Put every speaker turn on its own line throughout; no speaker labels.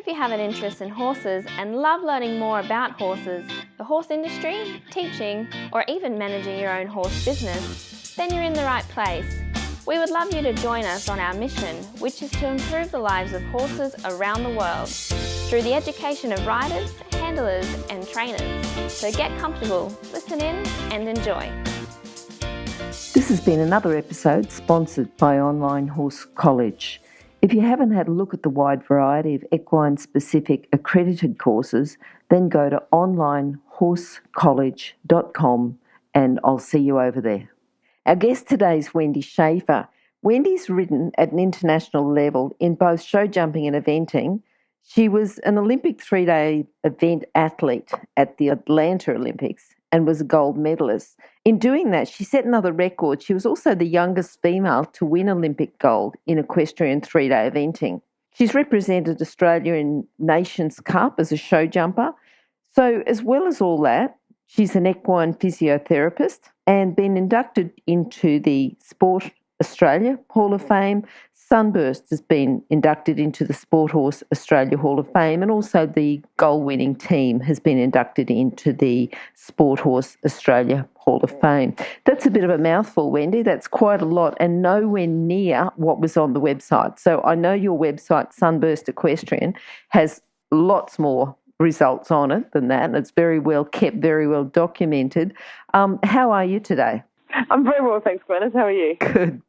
If you have an interest in horses and love learning more about horses, the horse industry, teaching, or even managing your own horse business, then you're in the right place. We would love you to join us on our mission, which is to improve the lives of horses around the world through the education of riders, handlers, and trainers. So get comfortable, listen in, and enjoy.
This has been another episode sponsored by Online Horse College. If you haven't had a look at the wide variety of equine-specific accredited courses, then go to onlinehorsecollege.com and I'll see you over there. Our guest today is Wendy Schaeffer. Wendy's ridden at an international level in both show jumping and eventing. She was an Olympic 3-day event athlete at the Atlanta Olympics and was a gold medalist. In doing that, she set another record. She was also the youngest female to win Olympic gold in equestrian 3-day eventing. She's represented Australia in Nations Cup as a show jumper. So as well as all that, she's an equine physiotherapist and been inducted into the Sport Australia Hall of Fame. Sunburst has been inducted into the Sport Horse Australia Hall of Fame, and also the goal-winning team has been inducted into the Sport Horse Australia Hall of Fame. That's a bit of a mouthful, Wendy. That's quite a lot and nowhere near what was on the website. So I know your website, Sunburst Equestrian, has lots more results on it than that, and it's very well kept, very well documented. How are you today?
I'm very well, thanks, Glenys. How are you?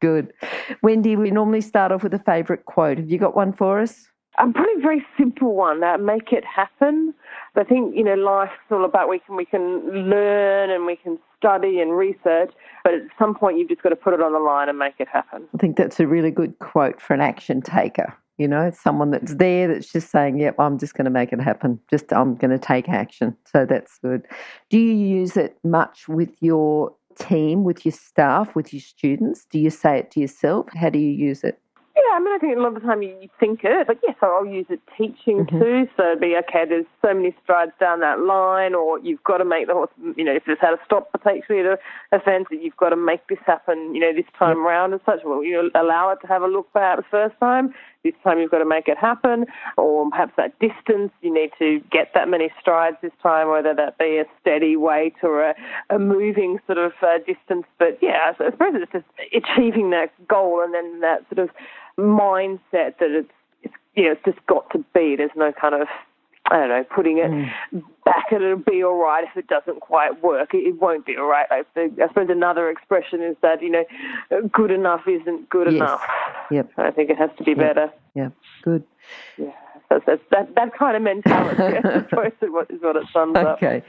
Good. Wendy, we normally start off with a favourite quote. Have you got one for us?
Probably a very simple one, make it happen. I think, life's all about we can learn and we can study and research, but at some point you've just got to put it on the line and make it happen.
I think that's a really good quote for an action taker. It's someone that's there that's just saying, yep, I'm just going to make it happen. I'm going to take action. So that's good. Do you use it much with your team, with your staff, with your students? Do you say it to yourself? How do you use it?
Yeah, I think a lot of the time you think it, but yes, I'll use it teaching too. So it'd be, okay, there's so many strides down that line, or you've got to make the horse, if it's had a stop potentially at a fence, that you've got to make this happen, this time around and such. Well, allow it to have a look perhaps first time. This time you've got to make it happen, or perhaps that distance, you need to get that many strides this time, whether that be a steady weight or a moving sort of distance. But yeah, I suppose it's just achieving that goal and then that sort of mindset that it's just got to be. There's no kind of, putting it back and it'll be all right if it doesn't quite work. It won't be all right. I suppose another expression is that, good enough isn't good enough.
Yep.
I think it has to be better.
Yeah, good.
Yeah, that's that kind of mentality, I suppose, is what it sums up.
Okay.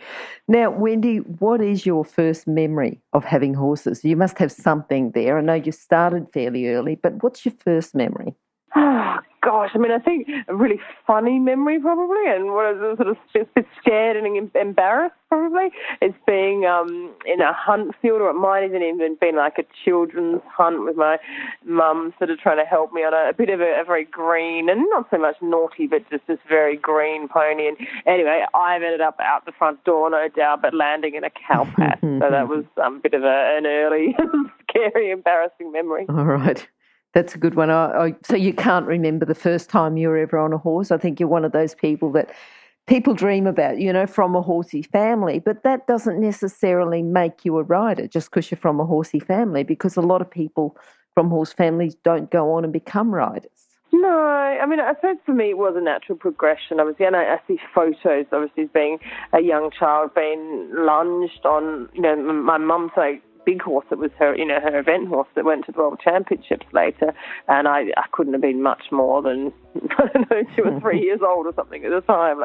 Now, Wendy, what is your first memory of having horses? You must have something there. I know you started fairly early, but what's your first memory?
Oh, gosh, I think a really funny memory probably, and what I was sort of a bit scared and embarrassed probably, is being in a hunt field, or mine isn't even been like a children's hunt with my mum sort of trying to help me on a bit of a very green, and not so much naughty, but just this very green pony. And anyway, I've ended up out the front door, no doubt, but landing in a cow patch. So that was a bit of an early, scary, embarrassing memory.
All right. That's a good one. So you can't remember the first time you were ever on a horse? I think you're one of those people that people dream about, from a horsey family, but that doesn't necessarily make you a rider just because you're from a horsey family, because a lot of people from horse families don't go on and become riders.
No, I suppose for me it was a natural progression. Obviously, and I see photos, obviously, as being a young child being lunged on, my mum's big horse that was her, her event horse that went to the World Championships later, and I couldn't have been much more than, 2 or 3 years old or something at the time,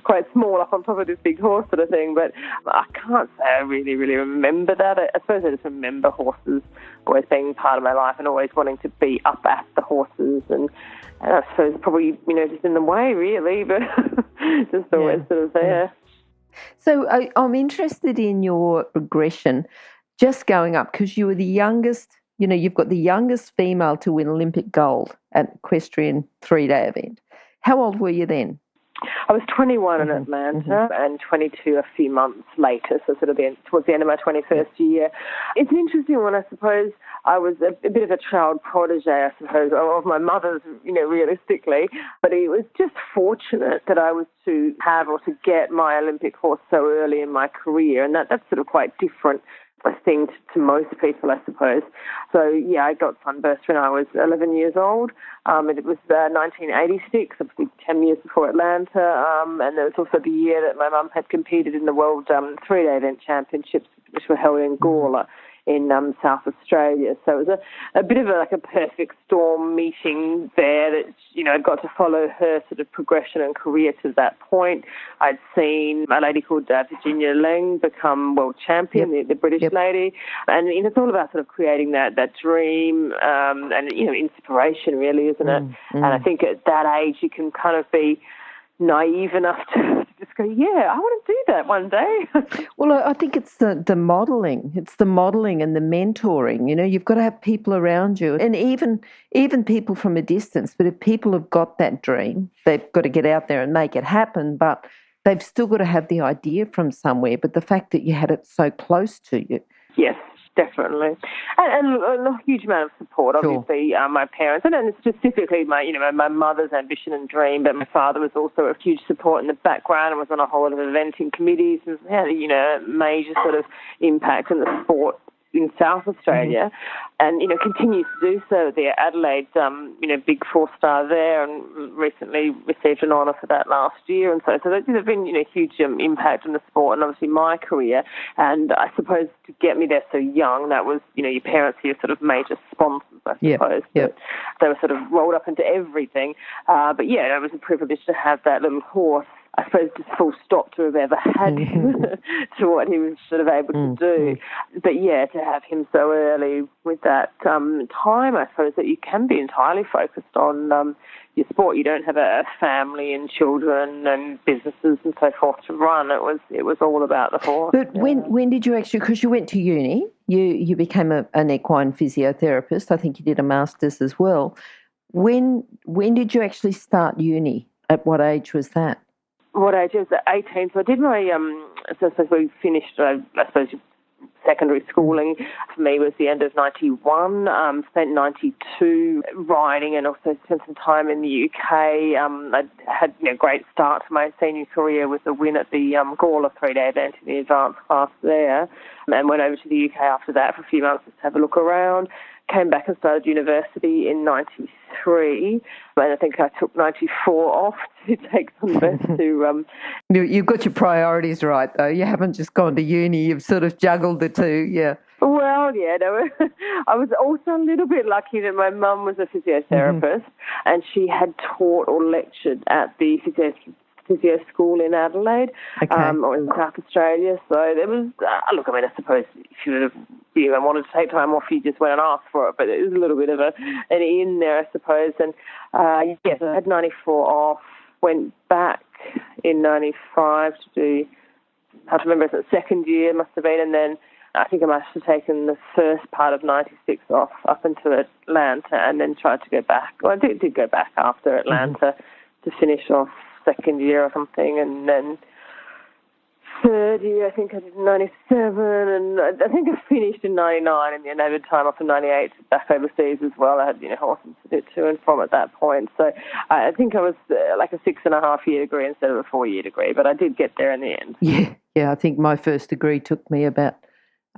quite small up on top of this big horse sort of thing. But I can't say I really, really remember that. I suppose I just remember horses always being part of my life and always wanting to be up at the horses, and I suppose probably, just in the way really, but just always sort of there.
So I'm interested in your progression. Just going up, because you were the youngest, you've got the youngest female to win Olympic gold at equestrian 3-day event. How old were you then?
I was 21 in Atlanta and 22 a few months later, so sort of towards the end of my 21st year. It's an interesting one, I suppose. I was a bit of a child protege, I suppose, of my mother's, realistically. But it was just fortunate that I was to have or to get my Olympic horse so early in my career, and that's sort of quite different thing to most people, I suppose. So, yeah, I got sunburst when I was 11 years old. And it was 1986, obviously 10 years before Atlanta. And there was also the year that my mum had competed in the World 3-day event championships, which were held in Gawler in South Australia. So it was a bit of a perfect storm meeting there that, I got to follow her sort of progression and career to that point. I'd seen a lady called Virginia Leng become world champion, the British lady. And it's all about sort of creating that dream and, inspiration really, isn't it? And I think at that age you can kind of be naive enough to just go, yeah, I want to do that one day.
Well, I think it's the modelling. It's the modelling and the mentoring. You've got to have people around you, and even people from a distance. But if people have got that dream, they've got to get out there and make it happen. But they've still got to have the idea from somewhere. But the fact that you had it so close to you.
Yes. Definitely. And a huge amount of support, obviously, my parents, and then specifically my mother's ambition and dream, but my father was also a huge support in the background and was on a whole lot of eventing committees and had, major sort of impact on the sport in South Australia, and continues to do so there. Adelaide, big 4-star there, and recently received an honour for that last year, and so there's been huge impact on the sport and obviously my career. And I suppose to get me there so young, that was your parents were your sort of major sponsors, I suppose. But they were sort of rolled up into everything. But yeah, it was a privilege to have that little horse, I suppose, just full stop to have ever had him to what he was sort of able to do. But yeah, to have him so early with that time, I suppose, that you can be entirely focused on your sport. You don't have a family and children and businesses and so forth to run. It was all about the horse.
But when did you actually, because you went to uni, you became an equine physiotherapist. I think you did a master's as well. When did you actually start uni? At what age was that?
What age? I was 18. So I did my, so I suppose we finished, I suppose, secondary schooling. For me was the end of 91. Spent 92 riding and also spent some time in the UK. I had a great start to my senior career with a win at the Gawler 3-day event in the advanced class there. And went over to the UK after that for a few months just to have a look around. Came back and started university in 93, and I think I took 94 off to take some best to...
You've got your priorities right, though. You haven't just gone to uni. You've sort of juggled the two, yeah.
Well, yeah, no, I was also a little bit lucky that my mum was a physiotherapist and she had taught or lectured at the physio school in Adelaide or in South Australia. So there was, look, I mean, I suppose if you would have wanted to take time off, you just went and asked for it, but it was a little bit of an in there, I suppose. And yes, I had 94 off, went back in 95 to do, I have to remember, it's the second year must have been, and then I think I must have taken the first part of 96 off up into Atlanta and then tried to go back. Well, I did go back after Atlanta to finish off second year or something, and then third year I think I did 97, and I think I finished in 99, and then I had time off in 98 back overseas as well. I had horses to do to and from at that point, so I think I was like a 6.5 year degree instead of a 4 year degree, but I did get there in the end.
Yeah, I think my first degree took me about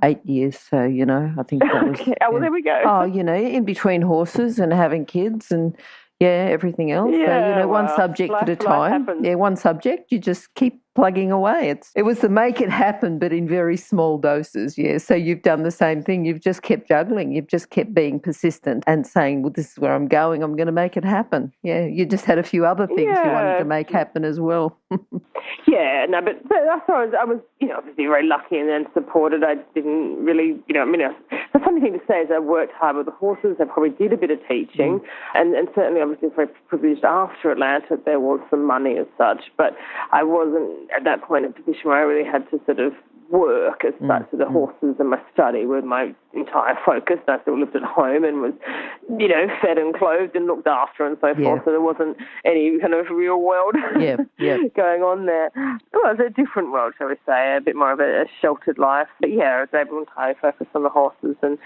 8 years, so I think that was...
Okay. Well, there we go.
Oh, in between horses and having kids and everything else.
Yeah,
so, one subject at a time. Yeah, one subject, you just keep plugging away. It was the make it happen, but in very small doses, So you've done the same thing. You've just kept juggling. You've just kept being persistent and saying, well, this is where I'm going. I'm going to make it happen. Yeah, you just had a few other things you wanted to make happen as well.
Yeah, no, but that's why I was, obviously very lucky and then supported. I didn't really, the funny thing to say is I worked hard with the horses. I probably did a bit of teaching, and certainly obviously very privileged after Atlanta. There was some money as such, but I wasn't at that point in a position where I really had to sort of work as such. So the horses and my study were my entire focus. I still lived at home and was, fed and clothed and looked after and so forth. So there wasn't any kind of real world going on there. Well, it was a different world, shall we say, a bit more of a sheltered life. But I was able to entirely focus on the horses, and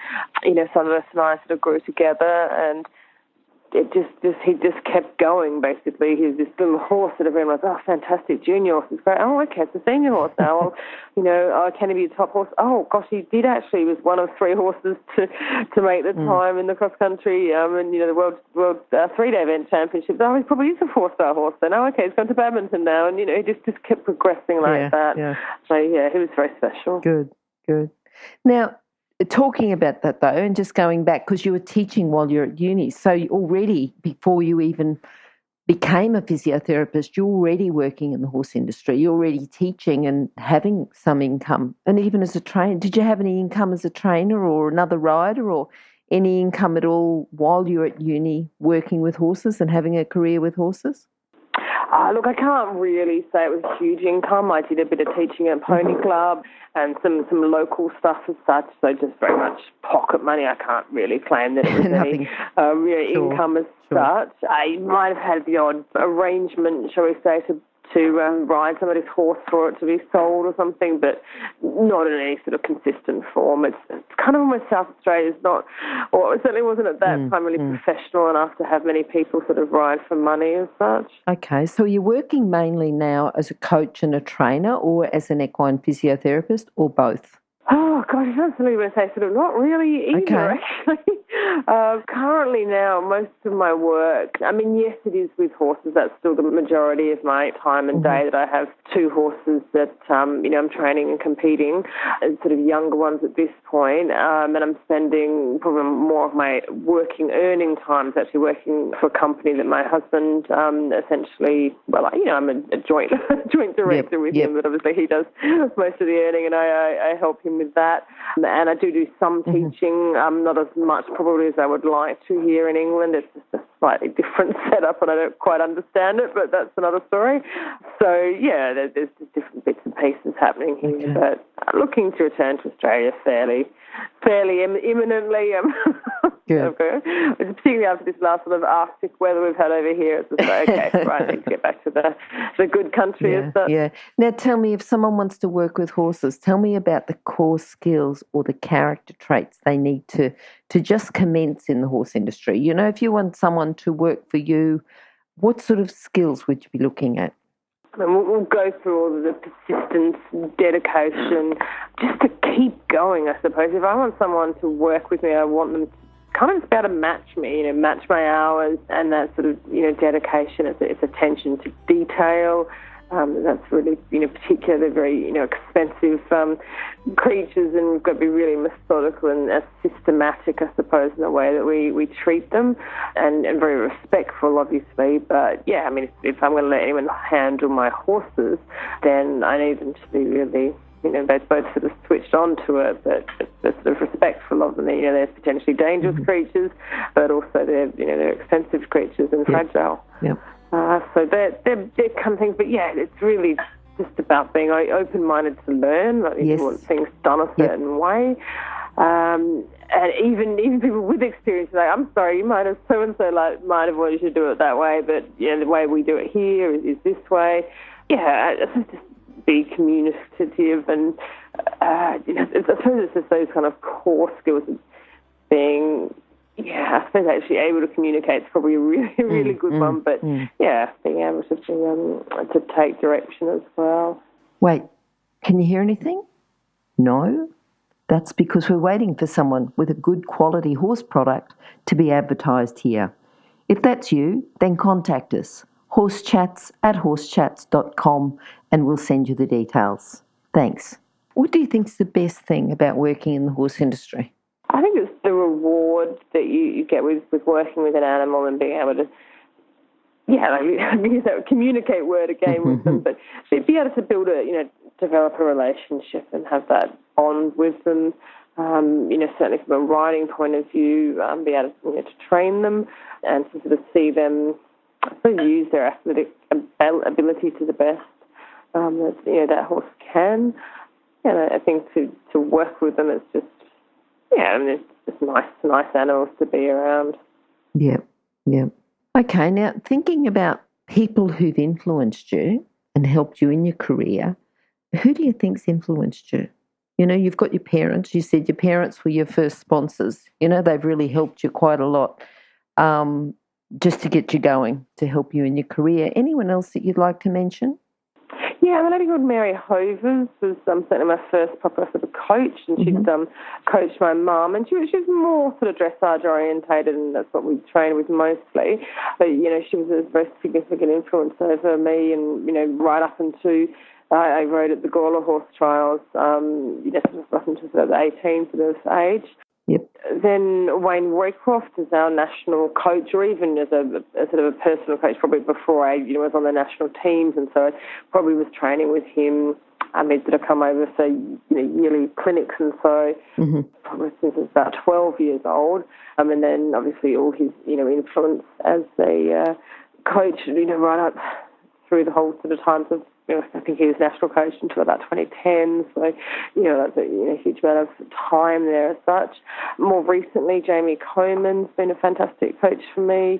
some of us and I sort of grew together, and he just kept going, basically. He was this little horse that everyone was, fantastic, junior horse is great. Oh, okay, it's a senior horse now. Well, can he be a top horse? Oh, gosh, he did actually. He was one of 3 horses to make the time in the cross-country and, the World 3-day event championships. Oh, he probably is a 4-star horse then. Oh, okay, he's gone to badminton now. And, he just kept progressing like that. Yeah. So, he was very special.
Good. Now, talking about that, though, and just going back, because you were teaching while you're at uni, so already, before you even became a physiotherapist, you're already working in the horse industry. You're already teaching and having some income. And even as a trainer, did you have any income as a trainer or another rider, or any income at all while you were at uni working with horses and having a career with horses?
Look, I can't really say it was huge income. I did a bit of teaching at Pony Club and some local stuff as such, so just very much pocket money. I can't really claim that it was any income as such. I might have had the odd arrangement, shall we say, to ride somebody's horse for it to be sold or something, but not in any sort of consistent form. It's kind of almost South Australia is not, or it certainly wasn't at that time really professional enough to have many people sort of ride for money as such.
Okay, so you're working mainly now as a coach and a trainer, or as an equine physiotherapist, or both?
Oh, gosh, I don't really want to say sort of not really either, actually. Currently now, most of my work, yes, it is with horses. That's still the majority of my time and day, that I have 2 horses that, I'm training and competing, and sort of younger ones at this point, and I'm spending probably more of my earning times actually working for a company that my husband essentially, I'm a joint director with him, but obviously he does most of the earning and I help him with that. And I do some teaching, not as much probably as I would like to here in England. It's just a slightly different setup and I don't quite understand it, but that's another story. So, there's just different bits and pieces happening here, but I'm looking to return to Australia fairly imminently.
Good.
Particularly after this last sort of Arctic weather we've had over here. It's just like, okay, right, I need to get back to the good country as such.
Yeah. Now tell me, if someone wants to work with horses, tell me about the core skills or the character traits they need to just commence in the horse industry. If you want someone to work for you, what sort of skills would you be looking at?
We'll go through all of the persistence, dedication, just to keep going, I suppose. If I want someone to work with me, I want them to kind of just be able to match me, match my hours, and that sort of, dedication. It's attention to detail. That's really, particularly very, expensive creatures, and we've got to be really methodical and systematic, I suppose, in the way that we treat them, and very respectful, obviously. But, if I'm going to let anyone handle my horses, then I need them to be really, they're both sort of switched on to it, but they're sort of respectful of them. They're potentially dangerous creatures, but also they're expensive creatures and fragile.
Yep.
So they're kind of things, but it's really just about being open-minded to learn. You want things done a certain way. And even people with experience, like, I'm sorry, you might have so-and-so might have wanted you to do it that way, but the way we do it here is this way. Just be communicative, and I suppose it's just those kind of core skills of being. I suppose actually able to communicate is probably a really, really good one. But being able to take direction as well.
Wait, can you hear anything? No? That's because we're waiting for someone with a good quality horse product to be advertised here. If that's you, then contact us, horsechats@horsechats.com, and we'll send you the details. Thanks. What do you think is the best thing about working in the horse industry?
I think it's the reward that you get with working with an animal and being able to, use that communicate word again with them, but be able to build develop a relationship and have that bond with them. Certainly from a riding point of view, be able to train them and to sort of see them, I suppose, use their athletic ability to the best that horse can. I think to work with them, it's just, it's just nice animals to be around.
Yep. Okay, now thinking about people who've influenced you and helped you in your career, who do you think's influenced you? You've got your parents. You said your parents were your first sponsors. They've really helped you quite a lot just to get you going, to help you in your career. Anyone else that you'd like to mention?
Yeah, a lady called Mary Hovers was certainly my first proper sort of coach, and she'd coached my mum, and she was more sort of dressage orientated, and that's what we train with mostly. But she was a very significant influence over me, and right up into I rode at the Gawler horse trials, up until sort of 18 sort of age.
Yep.
Then Wayne Roycroft is our national coach, or even as a sort of a personal coach, probably before I was on the national teams, and so I probably was training with him. He'd sort of come over for yearly clinics, and so probably since I was about 12 years old. And then obviously all his influence as a coach, right up through the whole sort of times of. I think he was national coach until about 2010, so, that's a huge amount of time there as such. More recently, Jamie Coleman's been a fantastic coach for me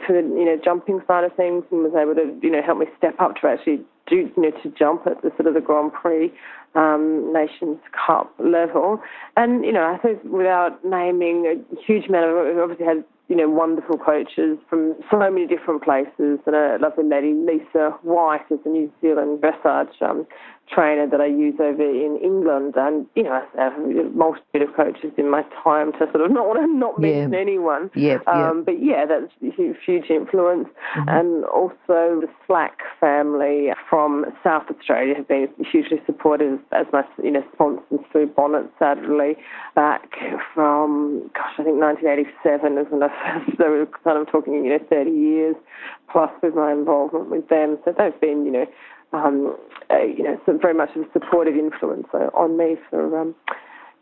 for the, jumping side of things, and was able to, help me step up to actually do, to jump at the sort of the Grand Prix Nations Cup level. And, I think without naming a huge amount of, we've obviously had wonderful coaches from so many different places, and a lovely lady, Lisa White, is a New Zealand dressage trainer that I use over in England, and I have a multitude of coaches in my time to sort of not want to not mention anyone. But that's a huge influence. And also the Slack family from South Australia have been hugely supportive as my sponsors through Bonnet Saturday back from I think 1987 is when I first, so we're kind of talking 30 years plus with my involvement with them. So they've been so very much of a supportive influence on me for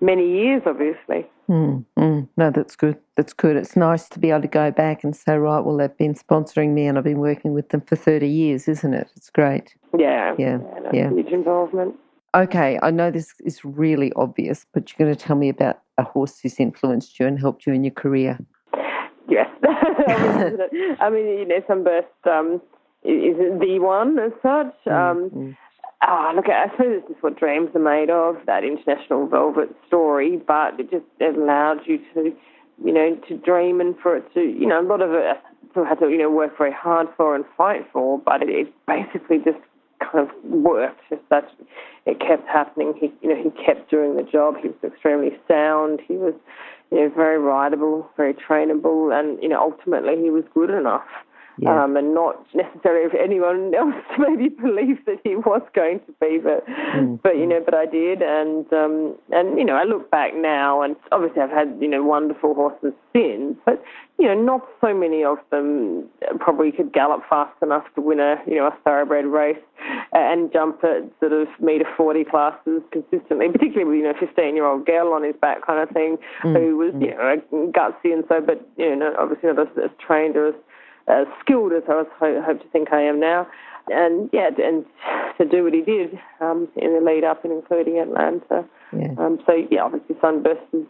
many years, obviously.
No, that's good. That's good. It's nice to be able to go back and say, right, well, they've been sponsoring me and I've been working with them for 30 years, isn't it? It's great.
Yeah. Huge involvement.
Okay, I know this is really obvious, but you're going to tell me about a horse who's influenced you and helped you in your career.
Yes. I mean, Sunburst isn't the one as such. Look, I suppose this is what dreams are made of, that international velvet story, but it just allowed you to, to dream and for it to, a lot of it I still had to, work very hard for and fight for, but it basically just kind of worked. Just that it kept happening. He kept doing the job. He was extremely sound. He was, very rideable, very trainable, and, ultimately he was good enough. And not necessarily if anyone else maybe believed that he was going to be, but I did, and I look back now, and obviously I've had wonderful horses since, but not so many of them probably could gallop fast enough to win a thoroughbred race and jump at sort of metre 40 classes consistently, particularly with 15-year-old girl on his back kind of thing, who was gutsy and so, but obviously not as trained or as skilled as I hope to think I am now, and to do what he did in the lead up and including Atlanta. Obviously Sunburst is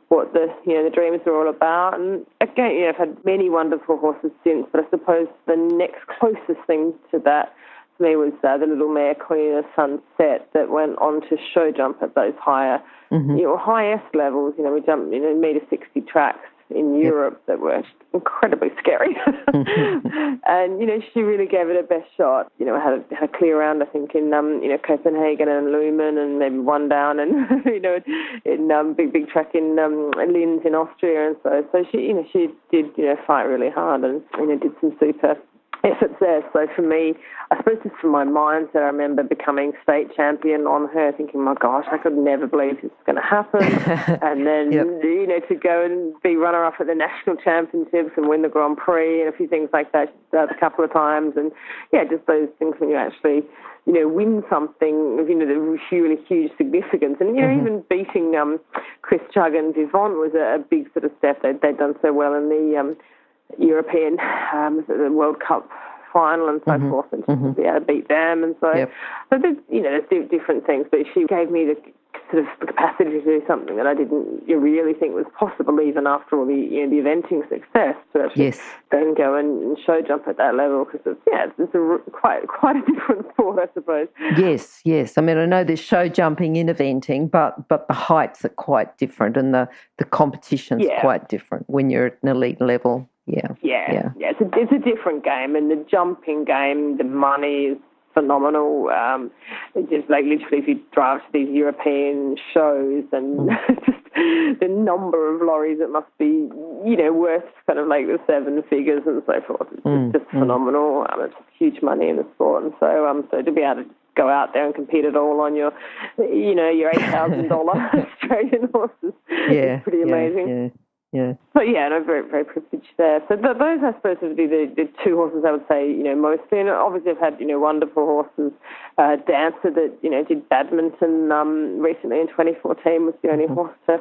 what the dreams are all about, and again I've had many wonderful horses since, but I suppose the next closest thing to that for me was the little mare Queen of Sunset that went on to show jump at those higher highest levels. We jumped metre 60 tracks in Europe that were incredibly scary. And, she really gave it her best shot. I had a clear round, I think, in, Copenhagen and Lumen and maybe one down and, in big track in Linz in Austria. And so she did, fight really hard and, did some super efforts there. So for me, I suppose just from my mindset, I remember becoming state champion on her, thinking, my gosh, I could never believe this was going to happen. And then, to go and be runner-up at the national championships and win the Grand Prix and a few things like that a couple of times. And, just those things when you actually, win something of, the really huge significance. And, even beating Chris Chugg and Vivant was a big sort of step. They'd done so well in the European the World Cup final and so forth, and to be able to beat them. And so, so there's different things. But she gave me the sort of capacity to do something that I didn't really think was possible, even after all the the eventing success, to actually then go and show jump at that level, because it's quite a different sport, I suppose.
Yes. I mean, I know there's show jumping in eventing, but the heights are quite different, and the competition's quite different when you're at an elite level. Yeah. It's a different game, and the jumping game, the money is phenomenal. It's just like literally, if you drive to these European shows, and just the number of lorries it must be, worth kind of like the seven figures and so forth. It's just phenomenal. It's huge money in the sport, and so to be able to go out there and compete at all on your, your $8,000 Australian horses, is pretty amazing. Yeah.
So I'm very, very privileged there. So those, I suppose, would be the two horses I would say, mostly. And obviously I've had, wonderful horses. Dancer that, did badminton recently in 2014, was the only horse to,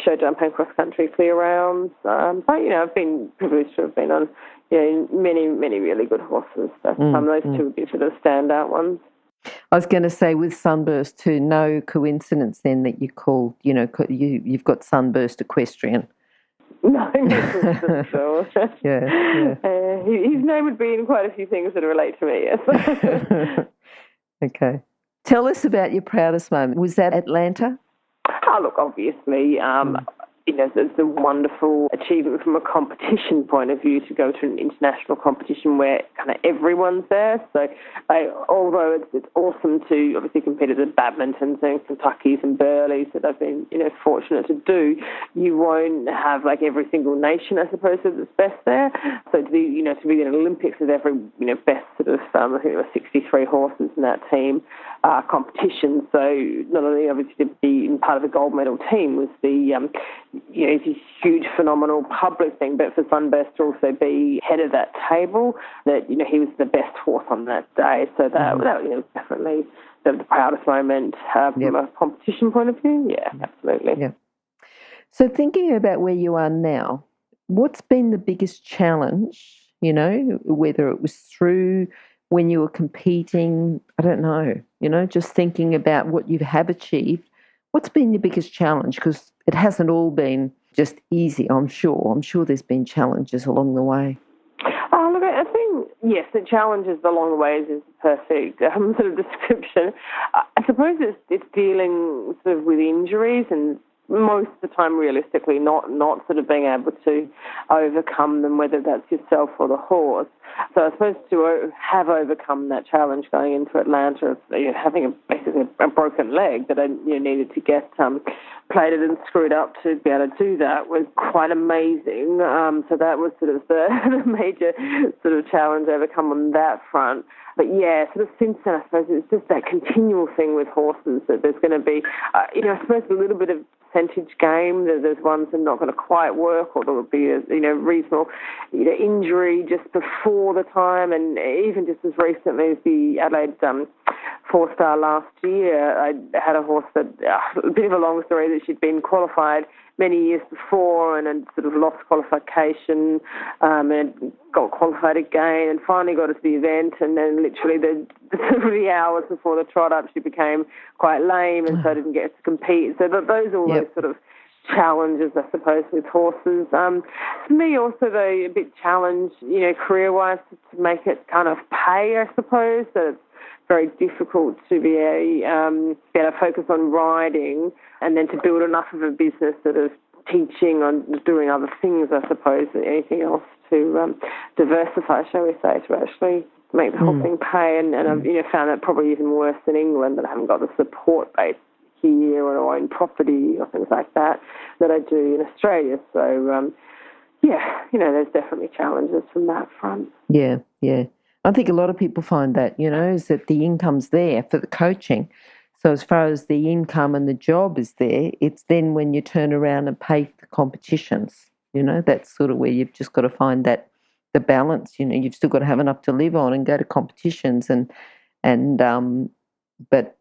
show jump and cross country clear rounds. But, I've been privileged to have been on, many, many really good horses. So those two would be sort of standout ones.
I was going to say, with Sunburst too, no coincidence then that you called, you've got Sunburst Equestrian.
No, for sure. His name would be in quite a few things that relate to me, yes.
Okay. Tell us about your proudest moment. Was that Atlanta?
Oh, look, obviously, it's a wonderful achievement from a competition point of view to go to an international competition where kind of everyone's there. So although it's awesome to obviously compete at the badmintons and Kentuckys and Burleys that I've been, fortunate to do, you won't have like every single nation, I suppose, that's best there. So to be in an Olympics with every, best sort of, I think there were 63 horses in that team competition. So not only obviously to be part of the gold medal team was it's a huge, phenomenal public thing, but for Sunburst to also be head of that table, that, he was the best horse on that day. So that was definitely the proudest moment from a competition point of view. Yeah, absolutely.
Yeah. So thinking about where you are now, what's been the biggest challenge, whether it was through when you were competing, I don't know, just thinking about what you have achieved. What's been your biggest challenge? Because it hasn't all been just easy, I'm sure. I'm sure there's been challenges along the way.
Look, I think, yes, the challenges along the way is perfect sort of description. I suppose it's dealing sort of with injuries, and most of the time, realistically, not sort of being able to overcome them, whether that's yourself or the horse. So I suppose to have overcome that challenge going into Atlanta of having basically a broken leg that I needed to get plated and screwed up to be able to do that was quite amazing. So that was sort of the major sort of challenge overcome on that front. But sort of since then, I suppose it's just that continual thing with horses that there's going to be, I suppose a little bit of percentage game. There's ones that are not going to quite work, or there will be a reasonable injury just before the time, and even just as recently as the Adelaide 4-star last year, I had a horse that a bit of a long story, that she'd been qualified many years before and had sort of lost qualification and got qualified again and finally got us the event, and then literally the 3 hours before the trot up she became quite lame and so didn't get to compete. So those are all those sort of challenges, I suppose, with horses. For me also, though, a bit challenged, career-wise, to make it kind of pay, I suppose. So it's very difficult to be able to focus on riding and then to build enough of a business sort of teaching on doing other things, I suppose, than anything else to diversify, shall we say, to actually make the whole thing pay. And I've found that probably even worse in England, that I haven't got the support base here or own property or things like that I do in Australia. So, there's definitely challenges from that front.
Yeah. I think a lot of people find that, is that the income's there for the coaching. So as far as the income and the job is there, it's then when you turn around and pay for the competitions, that's sort of where you've just got to find that the balance, you've still got to have enough to live on and go to competitions but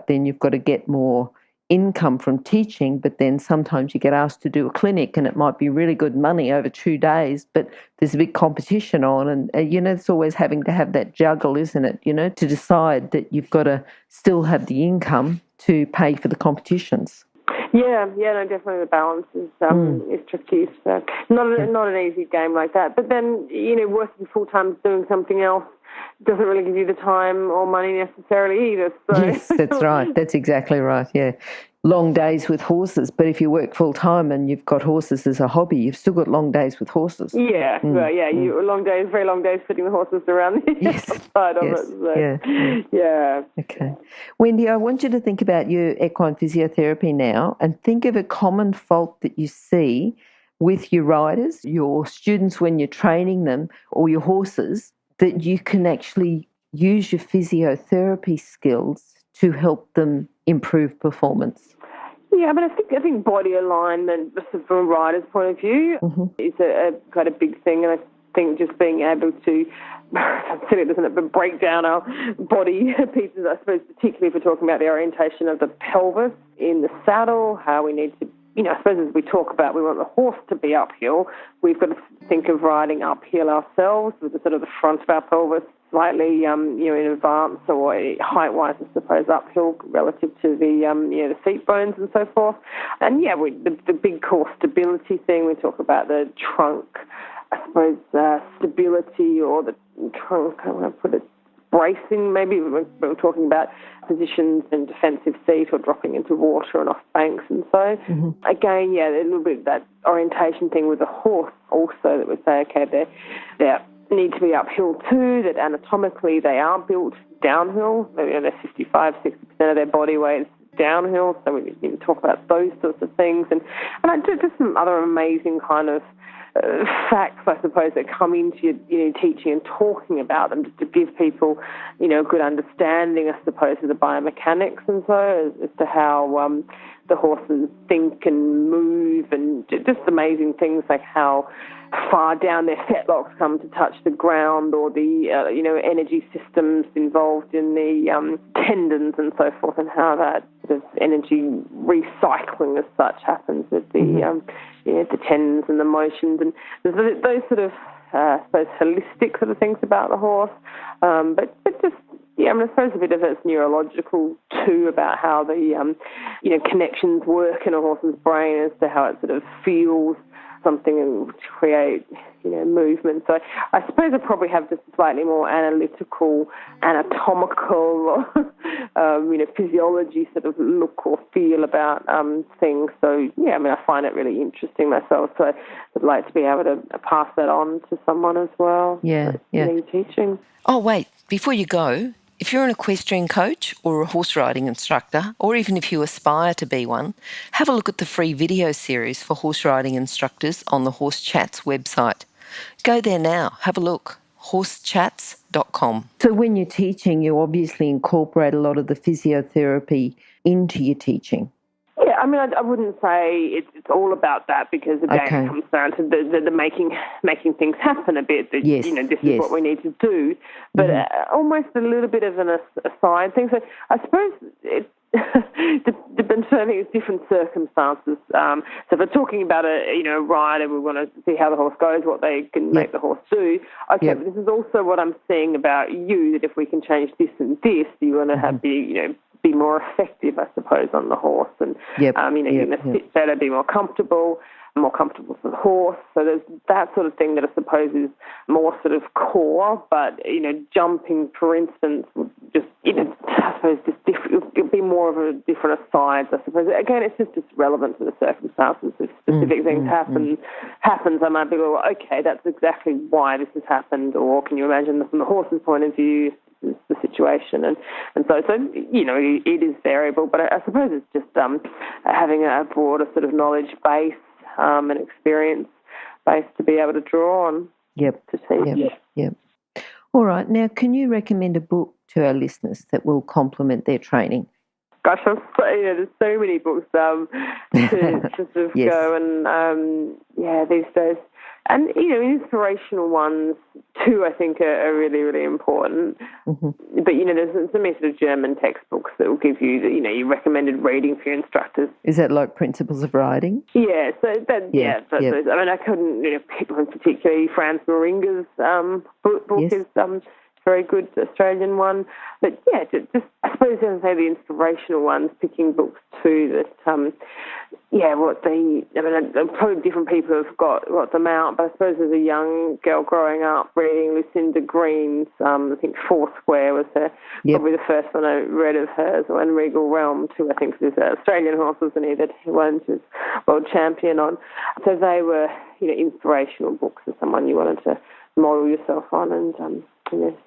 then you've got to get more income from teaching, but then sometimes you get asked to do a clinic and it might be really good money over 2 days, but there's a big competition on, and it's always having to have that juggle, isn't it, to decide that you've got to still have the income to pay for the competitions.
Yeah, no, definitely the balance is tricky. So not an easy game like that. But then, working full-time doing something else doesn't really give you the time or money necessarily either. So.
Yes, that's right. That's exactly right, yeah. Long days with horses, but if you work full-time and you've got horses as a hobby, you've still got long days with horses.
Yeah, long days, very long days putting the horses around the outside of it. So. Yeah.
Okay. Wendy, I want you to think about your equine physiotherapy now and think of a common fault that you see with your riders, your students when you're training them, or your horses, that you can actually use your physiotherapy skills to help them improve performance.
Yeah, but I think body alignment, from a rider's point of view, is a quite a big thing, and I think just being able to, silly, doesn't it, but break down our body pieces, I suppose, particularly if we're talking about the orientation of the pelvis in the saddle, how we need to, I suppose as we talk about, we want the horse to be uphill, we've got to think of riding uphill ourselves with the sort of the front of our pelvis slightly, in advance or height-wise, I suppose, uphill relative to the, the seat bones and so forth. And, the big core stability thing, we talk about the trunk, I suppose, stability or the trunk, I want to put it, bracing, maybe when we're talking about positions in defensive seat or dropping into water and off banks and so. Again, a little bit of that orientation thing with the horse also that we say, okay, they need to be uphill too, that anatomically they are built downhill. They're 55, 60% of their body weight is downhill, so we need to talk about those sorts of things. And I do just some other amazing kind of facts, I suppose, that come into your teaching and talking about them, just to give people, a good understanding, I suppose, of the biomechanics and so as to how the horses think and move, and just amazing things like how far down their fetlocks come to touch the ground, or the energy systems involved in the tendons and so forth, and how that sort of energy recycling as such happens with the the tendons and the motions, and those sort of I suppose holistic sort of things about the horse, but just. I suppose a bit of it's neurological too, about how the connections work in a horse's brain as to how it sort of feels something and to create movement. So I suppose I probably have just a slightly more analytical, anatomical, physiology sort of look or feel about things. So I find it really interesting myself. So I'd like to be able to pass that on to someone as well. Teaching.
Oh wait, before you go, if you're an equestrian coach or a horse riding instructor, or even if you aspire to be one, have a look at the free video series for horse riding instructors on the Horse Chats website. Go there now, have a look, horsechats.com. So when you're teaching, you obviously incorporate a lot of the physiotherapy into your teaching.
Yeah, I wouldn't say it's all about that, because again, it comes down to the making things happen a bit. That, this is what we need to do, but almost a little bit of an aside thing. So I suppose it depends on different circumstances. So if we're talking about a rider, we want to see how the horse goes, what they can make the horse do. Okay, but this is also what I'm seeing about you, that if we can change this and this, you want to have the be more effective, I suppose, on the horse, and you're going to sit better, be more comfortable for the horse. So there's that sort of thing that I suppose is more sort of core, but jumping, for instance, would just I suppose just it'll be more of a different aside, I suppose. Again, it's just relevant to the circumstances. If specific things happens, I might be like, well, okay, that's exactly why this has happened, or can you imagine from the horse's point of view, is the situation, and so it is variable, but I suppose it's just having a broader sort of knowledge base and experience base to be able to draw on.
Yep. All right. Now, can you recommend a book to our listeners that will complement their training?
Gosh, there's so many books to sort of go, and these days And, inspirational ones too, I think, are really, really important.
Mm-hmm.
But, there's some sort of German textbooks that will give you, your recommended reading for your instructors.
Is that like Principles of Riding?
Yeah, so that, I mean, I couldn't pick one particularly. Franz Moringa's book
Yes.
is very good Australian one. But, just I suppose I would say the inspirational ones, picking books too that, probably different people have got them out, but I suppose as a young girl growing up reading Lucinda Green's, I think Foursquare was probably the first one I read of hers, and Regal Realm too, I think there's Australian horse, wasn't he, that he won his world champion on. So they were, inspirational books for someone you wanted to model yourself on and,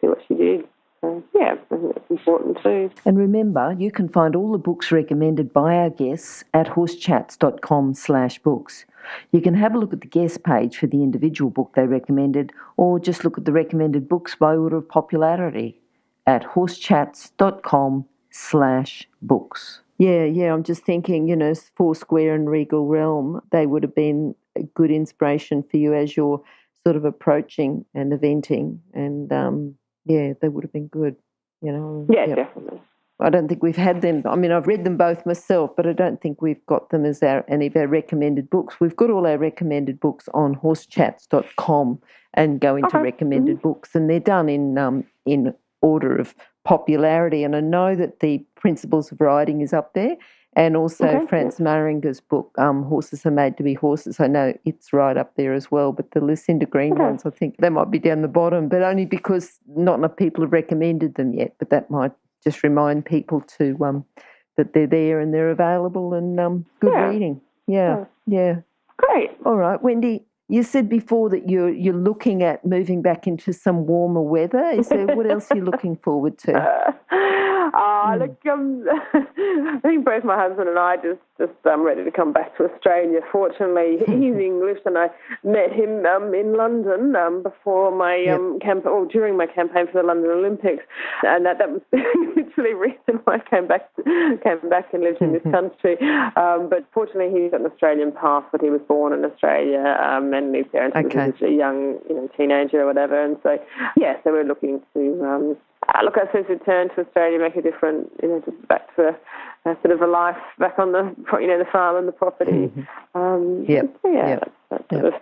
see what she did. So, I think that's important too.
And remember, you can find all the books recommended by our guests at horsechats.com/books. You can have a look at the guest page for the individual book they recommended, or just look at the recommended books by order of popularity at horsechats.com/books. Yeah, I'm just thinking, Foursquare and Regal Realm, they would have been a good inspiration for you as you're sort of approaching and eventing, and they would have been good,
Yeah, definitely.
I don't think we've had them. I mean, I've read them both myself, but I don't think we've got them as any of our recommended books. We've got all our recommended books on horsechats.com and go into recommended books, and they're done in order of popularity. And I know that the Principles of Riding is up there, and also Franz Moringa's book, Horses Are Made to Be Horses. I know it's right up there as well, but the Lucinda Green ones, I think they might be down the bottom, but only because not enough people have recommended them yet. But that might just remind people to that they're there and they're available and good reading. Yeah.
Great.
All right, Wendy, you said before that you're looking at moving back into some warmer weather. Is there what else are you looking forward to?
Look, I think both my husband and I just ready to come back to Australia. Fortunately, he's English, and I met him in London before my during my campaign for the London Olympics, and that was literally the reason why I came back and lived in this country. But fortunately, he's got an Australian passport. He was born in Australia and lives there until he was a young teenager or whatever. And so so we're looking to. I suppose return to Australia, make a different, just back to a sort of a life back on the farm and the property. That's sort of,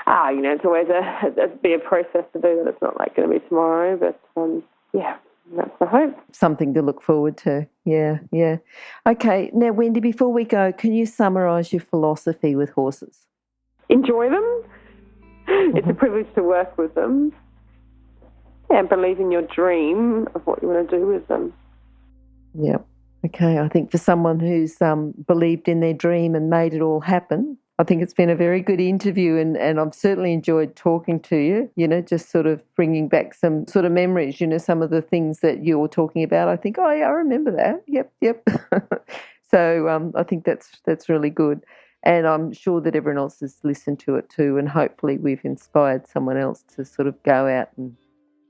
it's always a process to do that. It's not like going to be tomorrow, but that's the hope. Something
to look forward to. Yeah. Okay, now Wendy, before we go, can you summarise your philosophy with horses?
Enjoy them. It's a privilege to work with them. And believe in your dream of what you want to do with them.
Yeah. Okay. I think for someone who's believed in their dream and made it all happen, I think it's been a very good interview, and I've certainly enjoyed talking to you, just sort of bringing back some sort of memories, some of the things that you were talking about. I think, I remember that. Yep. So I think that's really good. And I'm sure that everyone else has listened to it too, and hopefully we've inspired someone else to sort of go out and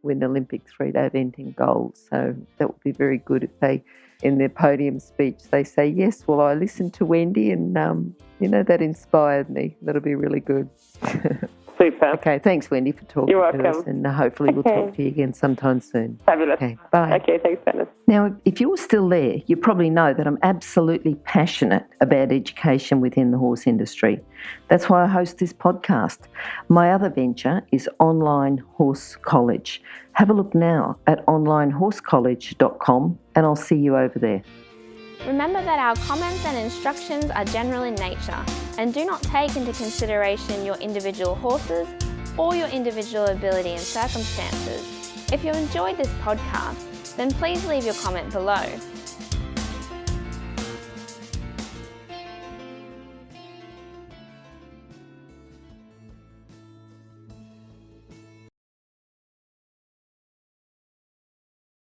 win Olympic 3-day eventing gold. So that would be very good if they, in their podium speech, they say, yes, well, I listened to Wendy and, that inspired me. That'll be really good.
Super.
Okay, thanks, Wendy, for talking
to
us, and hopefully we'll talk to you again sometime soon.
Fabulous.
Okay, bye.
Okay, thanks, Dennis.
Now, if you're still there, you probably know that I'm absolutely passionate about education within the horse industry. That's why I host this podcast. My other venture is Online Horse College. Have a look now at onlinehorsecollege.com, and I'll see you over there.
Remember that our comments and instructions are general in nature and do not take into consideration your individual horses or your individual ability and circumstances. If you enjoyed this podcast, then please leave your comment below.